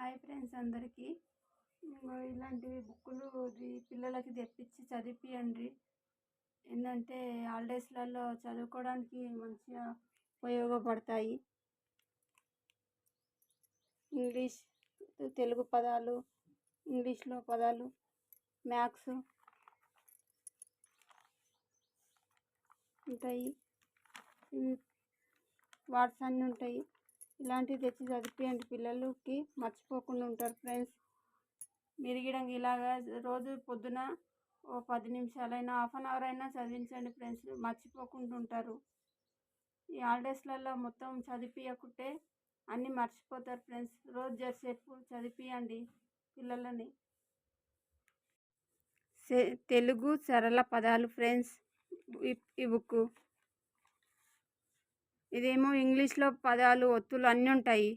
Hi friends అందరికీ. ఇలాంటి బుక్కులు పిల్లలకి తెప్పించి చదివిపియండి. ఏంటంటే హాలిడేస్లలో చదువుకోవడానికి మంచిగా ఉపయోగపడతాయి. ఇంగ్లీష్, తెలుగు పదాలు, ఇంగ్లీష్లో పదాలు, మ్యాథ్స్ ఉంటాయి, వర్డ్స్ అన్నీ ఉంటాయి. ఇలాంటివి తెచ్చి చదివిపియండి, పిల్లలకి మర్చిపోకుండా ఉంటారు ఫ్రెండ్స్. మీరు కూడా ఇలాగా రోజు పొద్దున ఓ 10 నిమిషాలైనా హాఫ్ అన్ అవర్ అయినా చదివించండి ఫ్రెండ్స్, మర్చిపోకుండా ఉంటారు. ఈ హాలిడేస్లలో మొత్తం చదివించకుంటే అన్నీ మర్చిపోతారు ఫ్రెండ్స్. రోజు జరసేపు చదివించండి పిల్లలని. తెలుగు సరళ పదాలు ఫ్రెండ్స్ ఈ బుక్. ఇదేమో ఇంగ్లీష్లో పదాలు, ఒత్తులు అన్నీ ఉంటాయి.